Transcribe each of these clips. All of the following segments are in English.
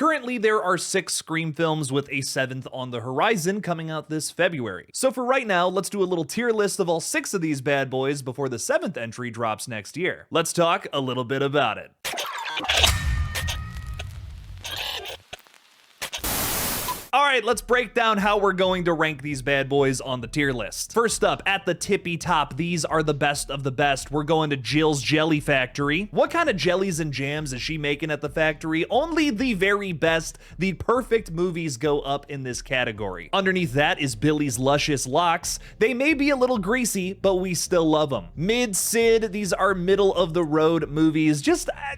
Currently, there are 6 Scream films with a 7th on the horizon coming out this February. So for right now, let's do a little tier list of all 6 of these bad boys before the 7th entry drops next year. Let's talk a little bit about it. Alright, let's break down how we're going to rank these bad boys on the tier list. First up, at the tippy top, these are the best of the best. We're going to Jill's Jelly Factory. What kind of jellies and jams is she making at the factory? Only the very best, the perfect movies go up in this category. Underneath that is Billy's Luscious Locks. They may be a little greasy, but we still love them. Mid-Sid, these are middle of the road movies.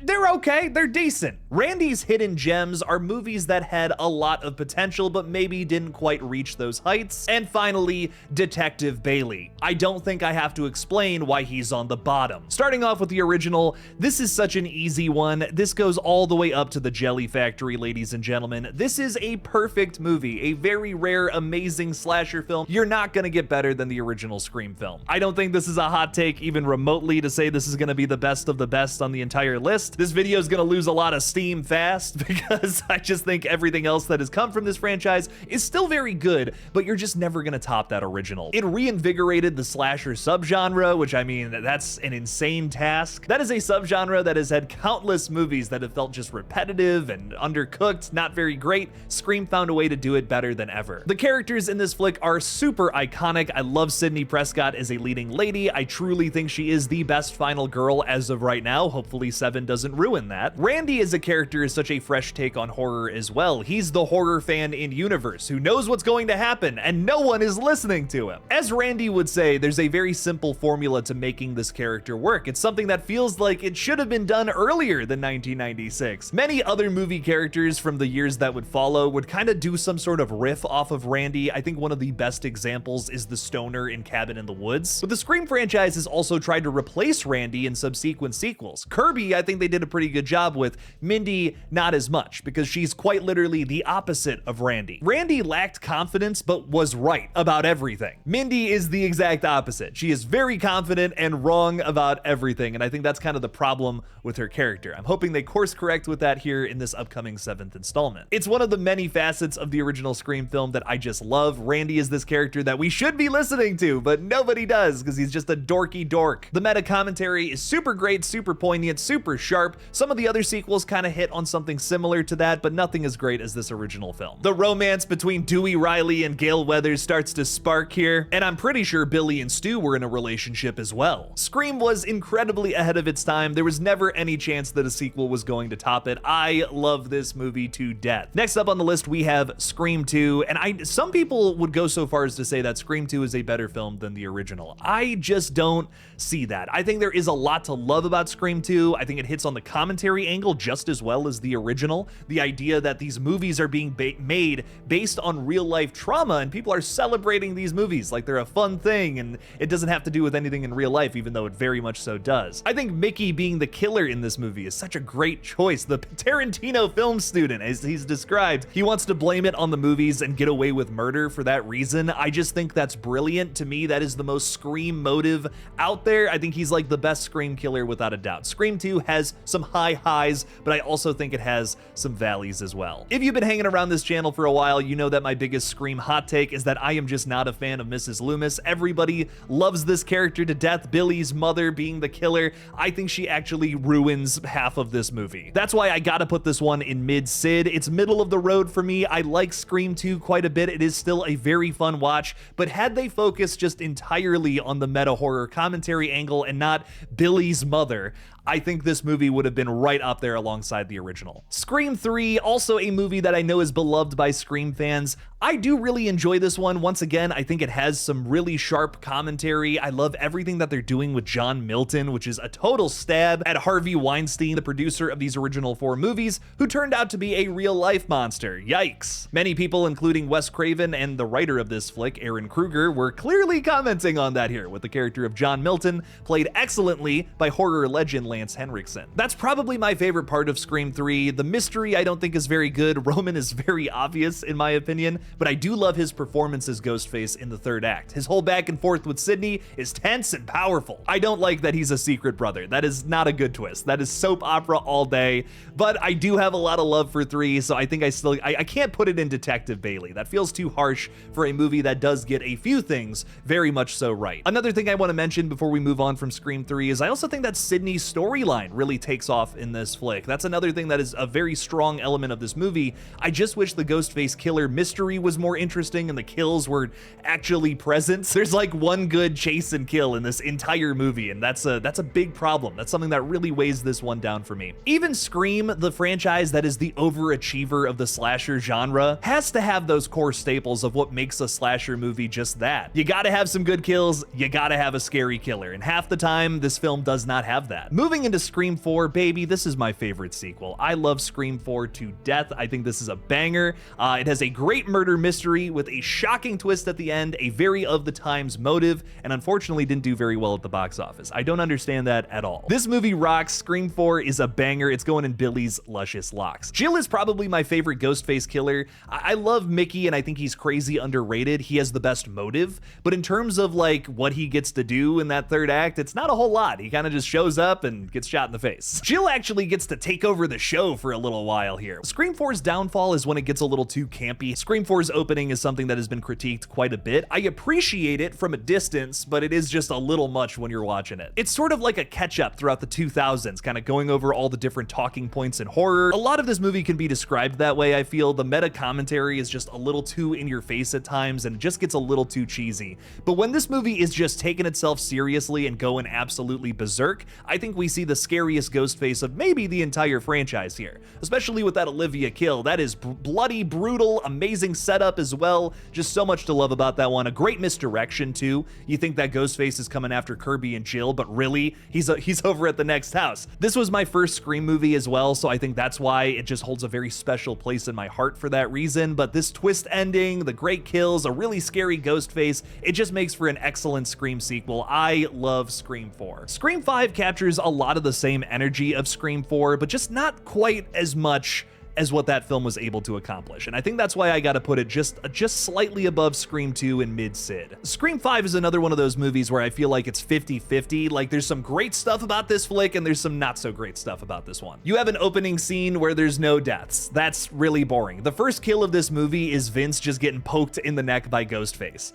They're okay, they're decent. Randy's Hidden Gems are movies that had a lot of potential, but maybe didn't quite reach those heights. And finally, Detective Bailey. I don't think I have to explain why he's on the bottom. Starting off with the original, this is such an easy one. This goes all the way up to the Jelly Factory, ladies and gentlemen. This is a perfect movie, a very rare, amazing slasher film. You're not gonna get better than the original Scream film. I don't think this is a hot take even remotely to say this is gonna be the best of the best on the entire list. This video is gonna lose a lot of steam fast because I just think everything else that has come from this franchise is still very good, but you're just never gonna top that original. It reinvigorated the slasher subgenre, which I mean, that's an insane task. That is a subgenre that has had countless movies that have felt just repetitive and undercooked, not very great. Scream found a way to do it better than ever. The characters in this flick are super iconic. I love Sidney Prescott as a leading lady. I truly think she is the best final girl as of right now. Hopefully 7 doesn't ruin that. Randy as a character is such a fresh take on horror as well. He's the horror fan in universe who knows what's going to happen and no one is listening to him. As Randy would say, there's a very simple formula to making this character work. It's something that feels like it should have been done earlier than 1996. Many other movie characters from the years that would follow would kind of do some sort of riff off of Randy. I think one of the best examples is the stoner in Cabin in the Woods. But the Scream franchise has also tried to replace Randy in subsequent sequels. Kirby, I think they did a pretty good job with. Mindy, not as much, because she's quite literally the opposite of Randy. Randy lacked confidence, but was right about everything. Mindy is the exact opposite. She is very confident and wrong about everything, and I think that's kind of the problem with her character. I'm hoping they course correct with that here in this upcoming 7th installment. It's one of the many facets of the original Scream film that I just love. Randy is this character that we should be listening to, but nobody does because he's just a dorky dork. The meta commentary is super great, super poignant, super sharp. Some of the other sequels kind of hit on something similar to that, but nothing as great as this original film. The romance between Dewey Riley and Gale Weathers starts to spark here, and I'm pretty sure Billy and Stu were in a relationship as well. Scream was incredibly ahead of its time. There was never any chance that a sequel was going to top it. I love this movie to death. Next up on the list, we have Scream 2, and some people would go so far as to say that Scream 2 is a better film than the original. I just don't see that. I think there is a lot to love about Scream 2. I think it hits on the commentary angle just as well as the original. The idea that these movies are being made based on real life trauma and people are celebrating these movies like they're a fun thing and it doesn't have to do with anything in real life, even though it very much so does. I think Mickey being the killer in this movie is such a great choice. The Tarantino film student, as he's described, he wants to blame it on the movies and get away with murder for that reason. I just think that's brilliant. To me, that is the most Scream motive out there. I think he's like the best Scream killer without a doubt. Scream 2 has some high highs, but I also think it has some valleys as well. If you've been hanging around this channel for a while, you know that my biggest Scream hot take is that I am just not a fan of Mrs. Loomis. Everybody loves this character to death. Billy's mother being the killer, I think she actually ruins half of this movie. That's why I gotta put this one in mid-Sid. It's middle of the road for me. I like Scream 2 quite a bit. It is still a very fun watch, but had they focused just entirely on the meta horror commentary angle and not Billy's mother, I think this movie would have been right up there alongside the original. Scream 3, also a movie that I know is beloved by Scream fans. I do really enjoy this one. Once again, I think it has some really sharp commentary. I love everything that they're doing with John Milton, which is a total stab at Harvey Weinstein, the producer of these original 4 movies, who turned out to be a real-life monster. Yikes. Many people, including Wes Craven and the writer of this flick, Aaron Kruger, were clearly commenting on that here, with the character of John Milton played excellently by horror legend Lance Henriksen. That's probably my favorite part of Scream 3. The mystery I don't think is very good. Roman is very obvious in my opinion, but I do love his performance as Ghostface in the third act. His whole back and forth with Sydney is tense and powerful. I don't like that he's a secret brother. That is not a good twist. That is soap opera all day, but I do have a lot of love for 3, so I think I can't put it in Detective Bailey. That feels too harsh for a movie that does get a few things very much so right. Another thing I want to mention before we move on from Scream 3 is I also think that Sydney's storyline really takes off in this flick. That's another thing that is a very strong element of this movie. I just wish the Ghostface killer mystery was more interesting and the kills were actually present. There's like one good chase and kill in this entire movie, and that's a big problem. That's something that really weighs this one down for me. Even Scream, the franchise that is the overachiever of the slasher genre, has to have those core staples of what makes a slasher movie just that. You gotta have some good kills, you gotta have a scary killer, and half the time this film does not have that. Moving into Scream 4, baby, this is my favorite sequel. I love Scream 4 to death. I think this is a banger. It has a great murder mystery with a shocking twist at the end, a very of the times motive, and unfortunately didn't do very well at the box office. I don't understand that at all. This movie rocks. Scream 4 is a banger. It's going in Billy's luscious locks. Jill is probably my favorite Ghostface killer. I love Mickey, and I think he's crazy underrated. He has the best motive, but in terms of like what he gets to do in that third act, it's not a whole lot. He kind of just shows up and gets shot in the face. Jill actually gets to take over the show for a little while here. Scream 4's downfall is when it gets a little too campy. Scream 4's opening is something that has been critiqued quite a bit. I appreciate it from a distance, but it is just a little much when you're watching it. It's sort of like a catch-up throughout the 2000s, kind of going over all the different talking points in horror. A lot of this movie can be described that way, I feel. The meta commentary is just a little too in your face at times, and it just gets a little too cheesy. But when this movie is just taking itself seriously and going absolutely berserk, I think we see the scariest Ghostface of maybe the entire franchise here, especially with that Olivia kill. That is bloody, brutal, amazing setup as well. Just so much to love about that one. A great misdirection too. You think that Ghostface is coming after Kirby and Jill, but really, he's over at the next house. This was my first Scream movie as well, so I think that's why it just holds a very special place in my heart for that reason. But this twist ending, the great kills, a really scary Ghostface, it just makes for an excellent Scream sequel. I love Scream 4. Scream 5 captures a lot of the same energy of Scream 4, but just not quite as much as what that film was able to accomplish. And I think that's why I gotta put it just slightly above Scream 2 and mid-Sid. Scream 5 is another one of those movies where I feel like it's 50-50. Like there's some great stuff about this flick and there's some not so great stuff about this one. You have an opening scene where there's no deaths. That's really boring. The first kill of this movie is Vince just getting poked in the neck by Ghostface.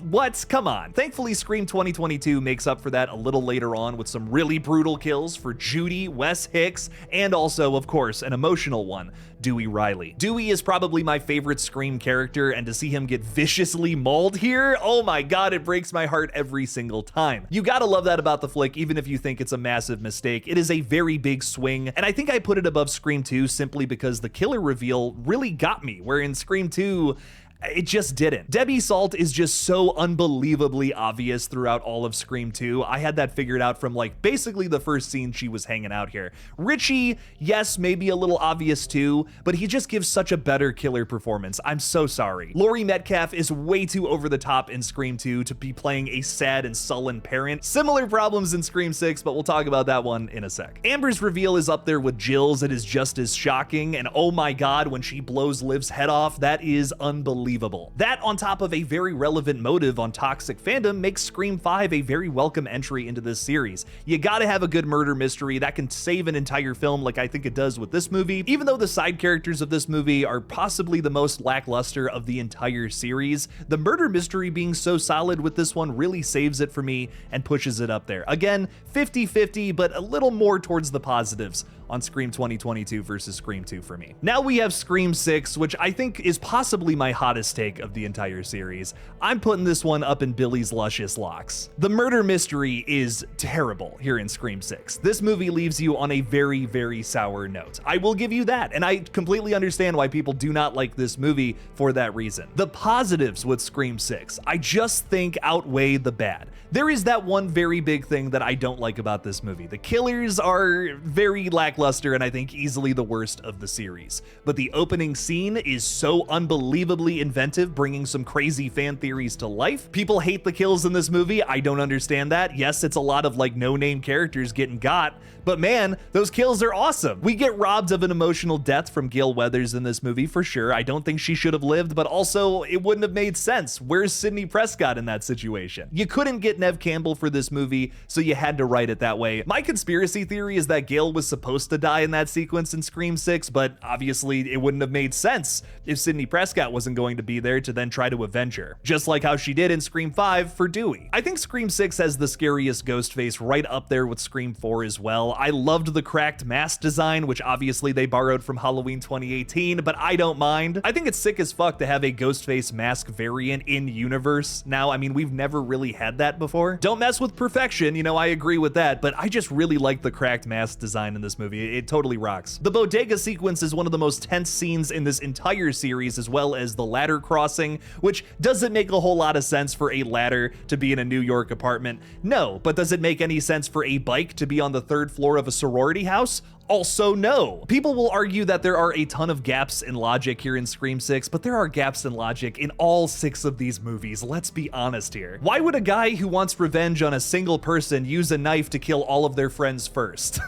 What? Come on. Thankfully, Scream 2022 makes up for that a little later on with some really brutal kills for Judy, Wes Hicks, and also, of course, an emotional one, Dewey Riley. Dewey is probably my favorite Scream character, and to see him get viciously mauled here, oh my god, it breaks my heart every single time. You gotta love that about the flick, even if you think it's a massive mistake. It is a very big swing, and I think I put it above Scream 2 simply because the killer reveal really got me, where in Scream 2, it just didn't. Debbie Salt is just so unbelievably obvious throughout all of Scream 2. I had that figured out from like basically the first scene she was hanging out here. Richie, yes, maybe a little obvious too, but he just gives such a better killer performance. I'm so sorry. Laurie Metcalf is way too over the top in Scream 2 to be playing a sad and sullen parent. Similar problems in Scream 6, but we'll talk about that one in a sec. Amber's reveal is up there with Jill's. It is just as shocking, and oh my god, when she blows Liv's head off, that is unbelievable. That, on top of a very relevant motive on toxic fandom, makes Scream 5 a very welcome entry into this series. You gotta have a good murder mystery that can save an entire film like I think it does with this movie, even though the side characters of this movie are possibly the most lackluster of the entire series. The murder mystery being so solid with this one really saves it for me and pushes it up there. Again, 50-50, but a little more towards the positives on Scream 2022 versus Scream 2 for me. Now we have Scream 6, which I think is possibly my hottest take of the entire series. I'm putting this one up in Billy's luscious locks. The murder mystery is terrible here in Scream 6. This movie leaves you on a very, very sour note. I will give you that, and I completely understand why people do not like this movie for that reason. The positives with Scream 6, I just think outweigh the bad. There is that one very big thing that I don't like about this movie. The killers are very lackluster and I think easily the worst of the series. But the opening scene is so unbelievably inventive, bringing some crazy fan theories to life. People hate the kills in this movie. I don't understand that. Yes, it's a lot of like no-name characters getting got, But man, those kills are awesome. We get robbed of an emotional death from Gale Weathers in this movie for sure. I don't think she should have lived, but also it wouldn't have made sense. Where's Sidney Prescott in that situation? You couldn't get Neve Campbell for this movie, so you had to write it that way. My conspiracy theory is that Gale was supposed to die in that sequence in Scream 6, but obviously it wouldn't have made sense if Sidney Prescott wasn't going to be there to then try to avenge her. Just like how she did in Scream 5 for Dewey. I think Scream 6 has the scariest Ghostface right up there with Scream 4 as well. I loved the cracked mask design, which obviously they borrowed from Halloween 2018, but I don't mind. I think it's sick as fuck to have a Ghostface mask variant in universe. Now, I mean, we've never really had that before. Don't mess with perfection, you know, I agree with that, but I just really like the cracked mask design in this movie. It totally rocks. The bodega sequence is one of the most tense scenes in this entire series, as well as the ladder crossing, which doesn't make a whole lot of sense for a ladder to be in a New York apartment. No, but does it make any sense for a bike to be on the 3rd floor of a sorority house? Also no. People will argue that there are a ton of gaps in logic here in Scream 6, but there are gaps in logic in all 6 of these movies, let's be honest here. Why would a guy who wants revenge on a single person use a knife to kill all of their friends first?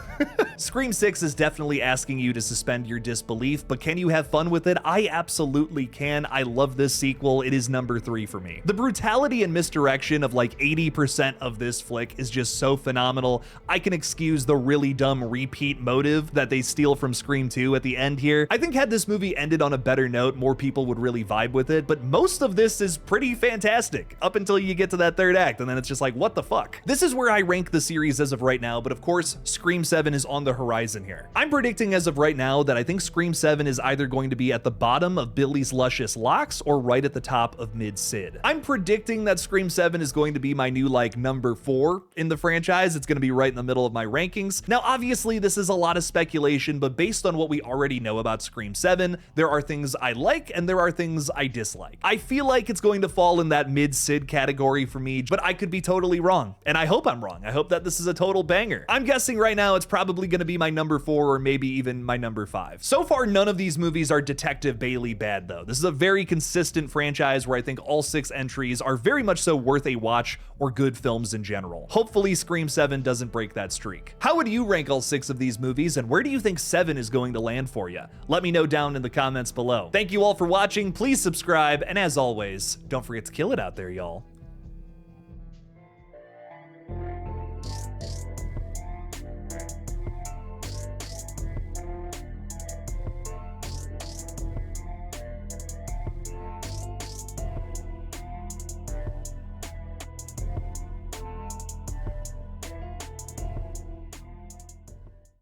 Scream 6 is definitely asking you to suspend your disbelief, but can you have fun with it? I absolutely can. I love this sequel. It is number 3 for me. The brutality and misdirection of like 80% of this flick is just so phenomenal. I can excuse the really dumb repeat motive that they steal from Scream 2 at the end here. I think had this movie ended on a better note, more people would really vibe with it, but most of this is pretty fantastic up until you get to that 3rd act, and then it's just like, what the fuck? This is where I rank the series as of right now, but of course, Scream 7 is on the horizon here. I'm predicting as of right now that I think Scream 7 is either going to be at the bottom of Billy's Luscious Locks or right at the top of Mid-Sid. I'm predicting that Scream 7 is going to be my new like number 4 in the franchise. It's going to be right in the middle of my rankings. Now, obviously, this is a lot of speculation, but based on what we already know about Scream 7, there are things I like and there are things I dislike. I feel like it's going to fall in that Mid-Sid category for me, but I could be totally wrong, and I hope I'm wrong. I hope that this is a total banger. I'm guessing right now it's probably going to be my number 4 or maybe even my number 5. So far, none of these movies are Detective Bailey bad though. This is a very consistent franchise where I think all 6 entries are very much so worth a watch or good films in general. Hopefully Scream 7 doesn't break that streak. How would you rank all 6 of these movies, and where do you think 7 is going to land for you? Let me know down in the comments below. Thank you all for watching, please subscribe, and as always, don't forget to kill it out there, y'all.